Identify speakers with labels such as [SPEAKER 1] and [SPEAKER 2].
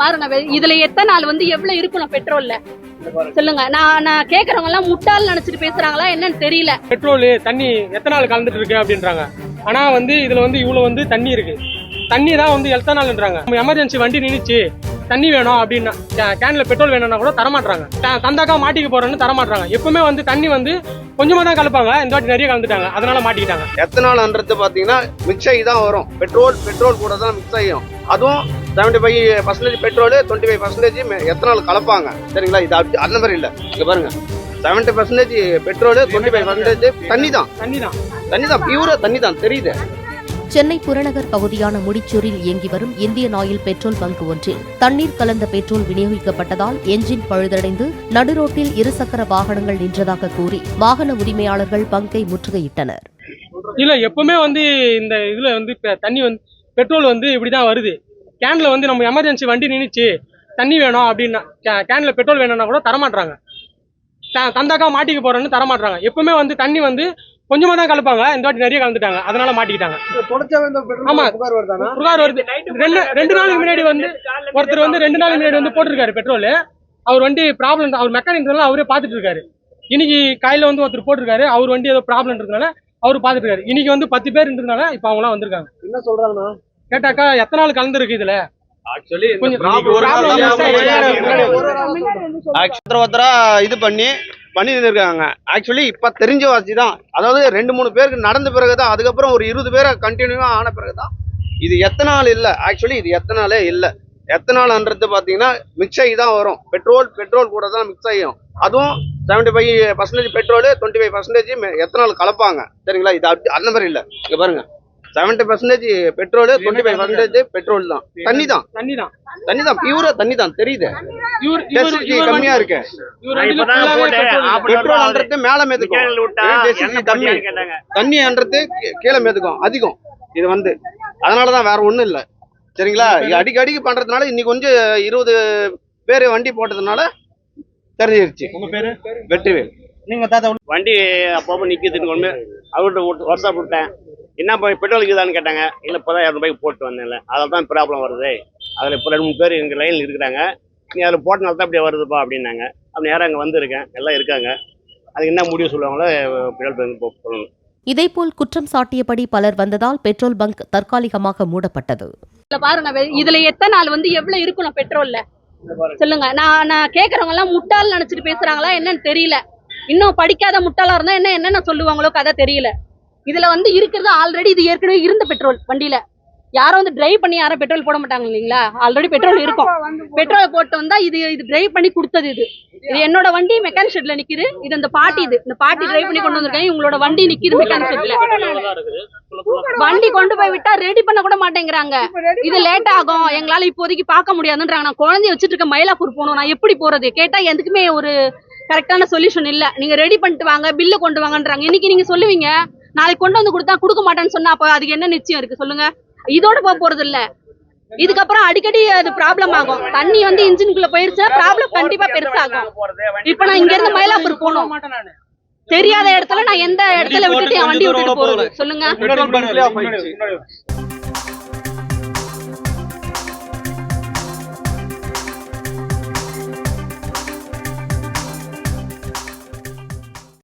[SPEAKER 1] பாருங்க இதுல எத்தனை நாள் வந்து எவ்வளவு இருக்கணும் பெட்ரோல்ல சொல்லுங்க. நான் கேக்குறவங்க எல்லாம் முட்டாள் நினைச்சிட்டு பேசுறாங்களா என்னன்னு தெரியல.
[SPEAKER 2] பெட்ரோல் தண்ணி எத்தனை நாள் கலந்துட்டு இருக்கு அப்படின்றாங்க. ஆனா வந்து இதுல வந்து இவ்வளவு வந்து தண்ணி இருக்கு. தண்ணி தான் வந்து எத்தனால்ன்றாங்க. எமர்ஜென்சி வண்டி நின்னுச்சு தண்ணி வேணும் அப்படின்னா கேன்ல பெட்ரோல் வேணும்னா கூட தரமாட்டாங்க. தந்தாக்கா மாட்டிக்க போறேன்னு தரமாட்டாங்க. எப்பவுமே வந்து தண்ணி வந்து கொஞ்சமா தான் கலப்பாங்க. இந்த வாட்டி நிறைய கலந்துட்டாங்க, அதனால மாட்டிக்கிட்டாங்க.
[SPEAKER 3] எத்தனால்ன்றது பாத்தீங்கன்னா மிக்ஸ் ஆகி தான் வரும். பெட்ரோல் கூட தான் மிக்ஸ் ஆகும். அதுவும் 75% பெட்ரோல் 25% எத்தனால் கலப்பாங்க. சரிங்களா? இது அந்த மாதிரி இல்ல. இங்க பாருங்க 70% பெட்ரோல் 25% தண்ணி தான் பியூரா தண்ணி தான் தெரியுது.
[SPEAKER 4] சென்னை புறநகர் பகுதியான முடிச்சூரில் இயங்கி வரும் இந்தியன் ஆயில் பெட்ரோல் பங்க் ஒன்றில் தண்ணீர் கலந்த பெட்ரோல் விநியோகிக்கப்பட்டதால் என்ஜின் பழுதடைந்து நடுரோட்டில் இருசக்கர வாகனங்கள் நின்றதாக கூறி வாகன உரிமையாளர்கள் பங்கை முற்றுகையிட்டனர்.
[SPEAKER 2] இல்ல எப்பவுமே வந்து இந்த இதுல வந்து தண்ணி வந்து பெட்ரோல் வந்து இப்படிதான் வருது. கேன்ல வந்து நம்ம எமர்ஜென்சி வண்டி நின்னுச்சு தண்ணி வேணும் அப்படின்னா கேன்ல பெட்ரோல் வேணும்னா கூட தரமாட்டாங்க. தந்தாக்கா மாட்டிக்க போறேன்னு தரமாட்டாங்க. எப்பவுமே வந்து தண்ணி வந்து கொஞ்சமா தான் கலப்பாங்க. இந்த வாட்டி நிறைய கலந்துட்டாங்க, அதனால மாட்டிக்கிட்டாங்க. ஆமா புகார் வருது. ரெண்டு நாளுக்கு முன்னாடி வந்து ஒருத்தர் வந்து 2 நாளுக்கு முன்னாடி வந்து போட்டிருக்காரு பெட்ரோல். அவர் வண்டி ப்ராப்ளம், அவர் மெக்கானிக் அவரே பாத்துட்டு இருக்காரு. இன்னைக்கு காலையில வந்து ஒருத்தர் போட்டிருக்காரு, அவர் வண்டி ஏதோ ப்ராப்ளம்ன்றதுனால அவரு பாத்துட்டு இருக்காரு. இன்னைக்கு வந்து 10 பேர் இருந்ததுனால இப்ப அவங்க எல்லாம் வந்திருக்காங்க.
[SPEAKER 3] என்ன சொல்றாங்கன்னா
[SPEAKER 2] கேட்டாக்கா எத்தனை நாள் கலந்துருக்கு இதுல.
[SPEAKER 3] இது பண்ணிட்டு இருக்காங்க. ஆக்சுவலி இப்ப தெரிஞ்ச வாசி தான். அதாவது 2-3 பேருக்கு நடந்த பிறகுதான், அதுக்கப்புறம் ஒரு 20 பேரை கண்டினியூவா ஆன பிறகுதான் இது எத்தனால் இல்ல. ஆக்சுவலி இது எத்தனாலே இல்ல. எத்தனால்ன்றது பாத்தீங்கன்னா மிக்ஸ் ஆகி தான் வரும். பெட்ரோல் கூட தான் மிக்ஸ் ஆகும். அதுவும் 75% பெட்ரோல் 25% எத்தனால் கலப்பாங்க. சரிங்களா? இது அந்த மாதிரி இல்ல. இங்க பாருங்க 70% பெட்ரோல் 25% பெட்ரோல் தான் தண்ணி தான் பியூரா தண்ணி தான் தெரியுது. கம்மியா இருக்கு. பெட்ரோல்ன்றது மேல மேதுக்கும், தண்ணின்றது கீழே மேதுக்கும் அதிகம். இது வந்து அதனாலதான் வேற ஒண்ணும் இல்ல. சரிங்களா? அடிக்கடிக்கு பண்றதுனால இன்னைக்கு கொஞ்சம் 20 பேர் வண்டி போட்டதுனால தெரிஞ்சிருச்சு. உங்க பேரு? வெற்றிவேல்.
[SPEAKER 5] நீங்க தாத்தா வண்டி அப்பப்போ நிக்குதுன்னு ஒண்ணு அவர்கிட்ட வாட்ஸ்அப் விட்டேன். என்ன பெட்ரோல் இருக்குதான்னு கேட்டாங்க. இல்லை இப்போதான் 200 ரூபாய்க்கு போட்டு வந்தேன்ல, அதில் தான் ப்ராப்ளம் வருது. அதில் இப்போ 2-3 பேர் எங்கள் லைனில் இருக்கிறாங்க. நீ அதில் போட்டனால தான் அப்படியே வருதுப்பா அப்படின்னாங்க. அப்படி நேரம் அங்கே வந்திருக்கேன், எல்லாம் இருக்காங்க. அதுக்கு என்ன முடிவு சொல்லுவாங்களோ பெட்ரோல் பங்க் சொல்லணும்.
[SPEAKER 4] இதேபோல் குற்றம் சாட்டியபடி பலர் வந்ததால் பெட்ரோல் பங்க் தற்காலிகமாக மூடப்பட்டது.
[SPEAKER 1] பாருங்க இதுல எத்தனை நாள் வந்து எவ்வளவு இருக்கணும் பெட்ரோல்ல சொல்லுங்க. நான் கேக்குறவங்க எல்லாம் முட்டாள் நினைச்சிட்டு பேசுறாங்களா என்னன்னு தெரியல. இன்னும் படிக்காத முட்டாளா இருந்தா என்னென்ன சொல்லுவாங்களோ கதை தெரியல. இதுல வந்து இருக்கிறது ஆல்ரெடி இது ஏற்கனவே இருந்த பெட்ரோல். வண்டியில யாரும் வந்து டிரைவ் பண்ணி யாரும் பெட்ரோல் போட மாட்டாங்க இல்லைங்களா? ஆல்ரெடி பெட்ரோல் இருக்கும். பெட்ரோல் போட்டு வந்தா இது டிரைவ் பண்ணி கொடுத்தது. இது என்னோட வண்டி மெக்கானிக் ஷெட்ல நிக்குது. இது இந்த பாட்டி டிரைவ் பண்ணி கொண்டு வந்திருக்காங்க. இவங்களோட வண்டி நிக்குது மெக்கானிக் ஷெட்ல. வண்டி கொண்டு போய் விட்டா ரெடி பண்ண கூட மாட்டேங்கிறாங்க. இது லேட் ஆகும், எங்களால இப்போதைக்கு பார்க்க முடியாதுன்றாங்க. நான் குழந்தைய வச்சுட்டு இருக்க மயிலாப்பூர் போகணும், நான் எப்படி போறது கேட்டா எதுக்குமே ஒரு கரெக்டான சொல்யூஷன் இல்ல. நீங்க ரெடி பண்ணிட்டு வாங்க, பில்லு கொண்டு வாங்கன்றாங்க. இன்னைக்கு நீங்க சொல்லுவீங்க, நாளைக்கு கொண்டு வந்து கொடுத்தா கொடுக்க மாட்டேன்னு சொன்னா அப்ப அதுக்கு என்ன நிச்சயம் இருக்கு சொல்லுங்க? இதோட போறது இல்ல. இதுக்கப்புறம் அடிக்கடி அது ப்ராப்ளம் ஆகும். தண்ணி வந்து இன்ஜினுக்குள்ள போயிருச்சுன்னா ப்ராப்ளம் கண்டிப்பா பெருசாகும். இப்ப நான் இங்க இருந்து மயிலாப்பூர் போகணும், தெரியாத இடத்துல நான் எந்த இடத்துல விட்டுட்டு என் வண்டி விட்டுட்டு போறது சொல்லுங்க?